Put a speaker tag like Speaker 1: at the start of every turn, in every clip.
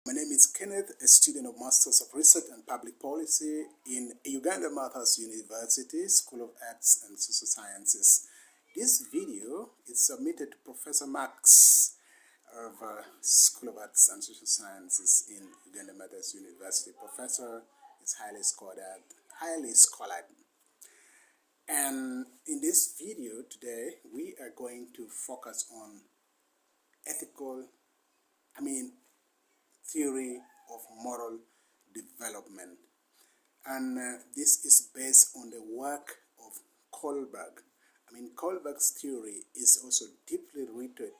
Speaker 1: My name is Kenneth, a student of Masters of Research and Public Policy in Uganda Martha's University, School of Arts and Social Sciences. This video is submitted to Professor Max of School of Arts and Social Sciences in Uganda Martha's University. Professor is highly scholared. And in this video today, we are going to focus on theory of moral development. And this is based on the work of Kohlberg. Kohlberg's theory is also deeply rooted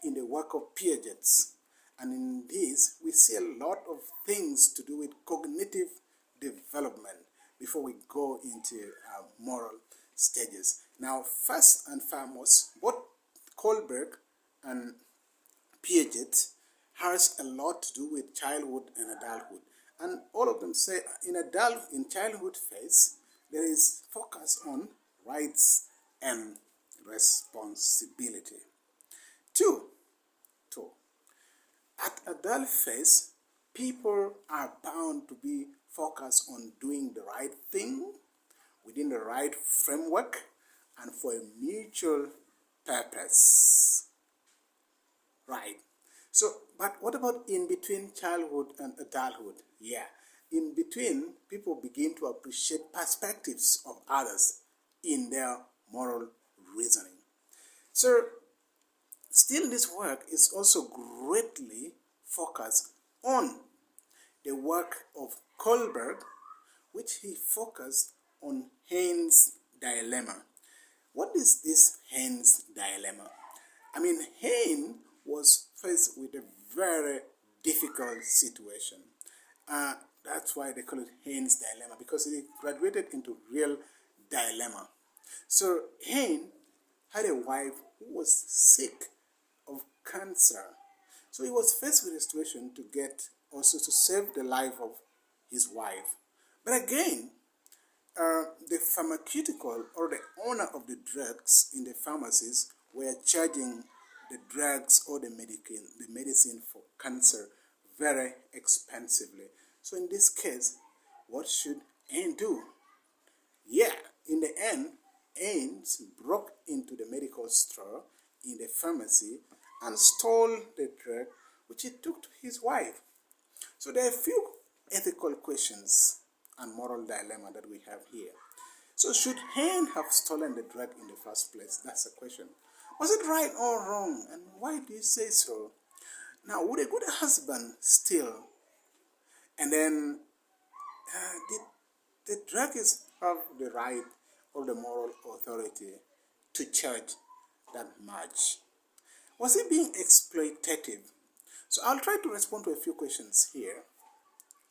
Speaker 1: in the work of Piaget. And in this, we see a lot of things to do with cognitive development before we go into moral stages. Now, first and foremost, both Kohlberg and Piaget has a lot to do with childhood and adulthood. And all of them say in childhood phase, there is focus on rights and responsibility. Two, at adult phase, people are bound to be focused on doing the right thing within the right framework and for a mutual purpose. Right. So, but what about in between childhood and adulthood? Yeah, in between, people begin to appreciate perspectives of others in their moral reasoning. So, still this work is also greatly focused on the work of Kohlberg, which he focused on Haynes' dilemma. What is this Haynes' dilemma? Haynes was faced with a very difficult situation. That's why they call it Haynes' dilemma, because it graduated into real dilemma. So Haynes had a wife who was sick of cancer. So he was faced with a situation to save the life of his wife. But again, the pharmaceutical or the owner of the drugs in the pharmacies were charging the drugs or the medicine for cancer very expensively. So in this case, what should Ain do? Yeah, in the end, Ain broke into the medical store in the pharmacy and stole the drug which he took to his wife. So there are a few ethical questions and moral dilemma that we have here. So should Ain have stolen the drug in the first place? That's the question. Was it right or wrong? And why do you say so? Now, would a good husband steal? And then, did the druggist have the right or the moral authority to charge that much? Was he being exploitative? So I'll try to respond to a few questions here.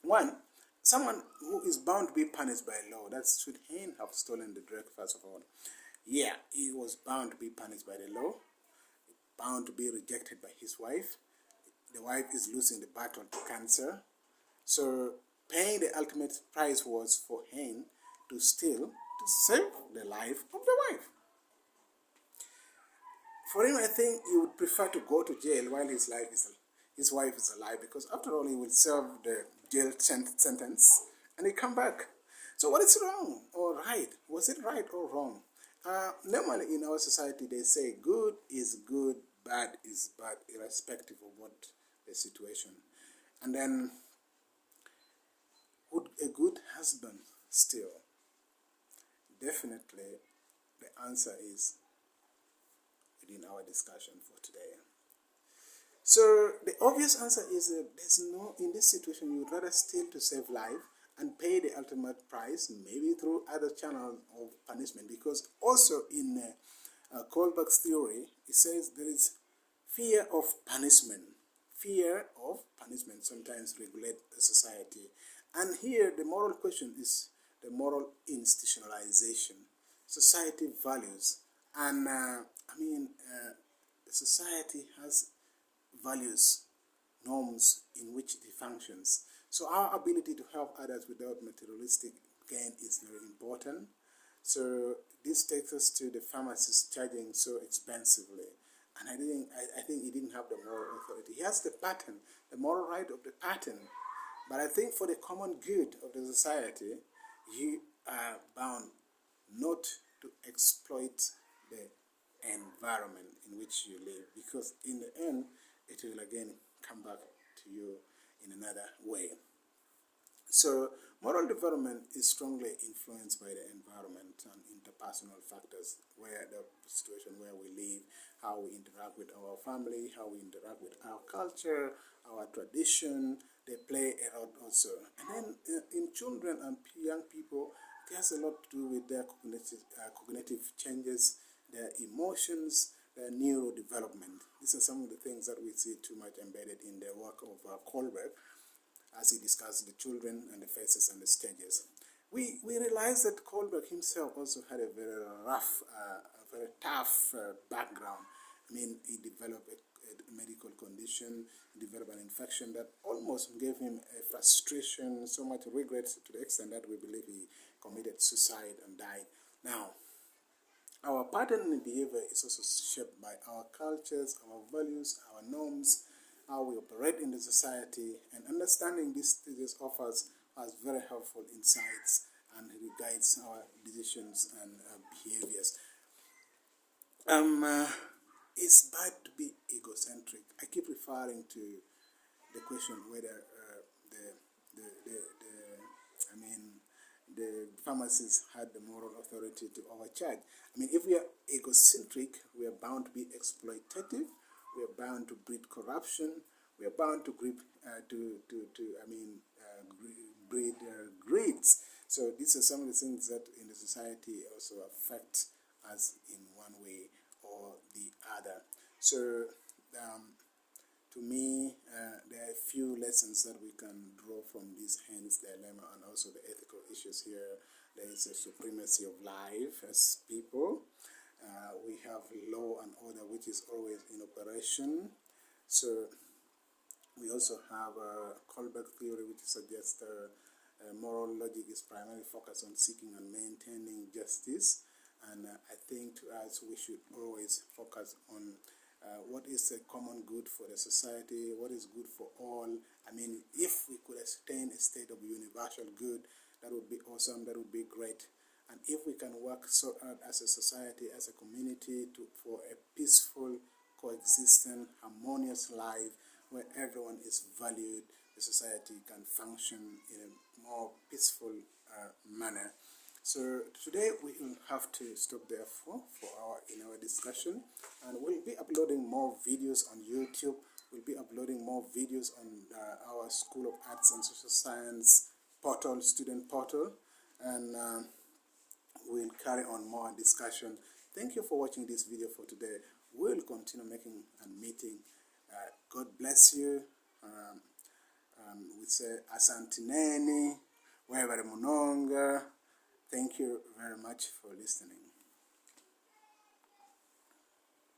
Speaker 1: One, someone who is bound to be punished by law. That's, should Hayne have stolen the drug first of all? Yeah, he was bound to be punished by the law, bound to be rejected by his wife. The wife is losing the battle to cancer. So paying the ultimate price was for Hayne to steal to save the life of the wife. For him, I think he would prefer to go to jail while his wife is alive, because after all, he will serve the jail sentence and he come back. So what is wrong or right? Was it right or wrong? Normally in our society, they say good is good, bad is bad, irrespective of what the situation. And then, would a good husband steal? Definitely, the answer is within our discussion for today. So the obvious answer is that in this situation, you would rather steal to save life and pay the ultimate price, maybe through other channels of punishment. Because also in Kohlberg's theory, it says there is fear of punishment. Fear of punishment sometimes regulates a society. And here the moral question is the moral institutionalization. Society values. And society has values, norms in which it functions. So our ability to help others without materialistic gain is very important. So this takes us to the pharmacist charging so expensively. and I think he didn't have the moral authority. He has the pattern, the moral right of the pattern, but I think for the common good of the society, you are bound not to exploit the environment in which you live, because in the end, it will again come back to you in another way. So, moral development is strongly influenced by the environment and interpersonal factors, where the situation where we live, how we interact with our family, how we interact with our culture, our tradition, they play a lot also. And then in children and young people, it has a lot to do with their cognitive changes, their emotions, their neurodevelopment. These are some of the things that we see too much embedded in the work of Kohlberg, as he discussed the children and the phases and the stages. We realize that Kohlberg himself also had a very rough, a very tough background. I mean, he developed a medical condition, developed an infection that almost gave him a frustration, so much regret, to the extent that we believe he committed suicide and died. Now, our pattern in behavior is also shaped by our cultures, our values, our norms, how we operate in the society, and understanding these stages offers us very helpful insights and it guides our decisions and behaviors. It's bad to be egocentric. I keep referring to the question whether the pharmacists had the moral authority to overcharge. I mean, if we are egocentric, we are bound to be exploitative. We are bound to breed corruption. We are bound to breed greeds. So these are some of the things that in the society also affect us in one way or the other. So to me, there are a few lessons that we can draw from this Heinz dilemma and also the ethical issues here. There is a supremacy of life as people. We have law and order, which is always in operation. So we also have a Kohlberg theory, which suggests moral logic is primarily focused on seeking and maintaining justice. And I think to us, we should always focus on what is a common good for the society, what is good for all. I mean, if we could attain a state of universal good, that would be awesome, that would be great. And if we can work so hard as a society, as a community, for a peaceful, coexistent, harmonious life where everyone is valued, the society can function in a more peaceful manner. So today we will have to stop there in our discussion, and we'll be uploading more videos on YouTube. We'll be uploading more videos on our School of Arts and Social Science portal, student portal, and we'll carry on more discussion. Thank you for watching this video for today. We'll continue making and meeting. God bless you. We say Asantineni, Webere Munonga. Thank you very much for listening.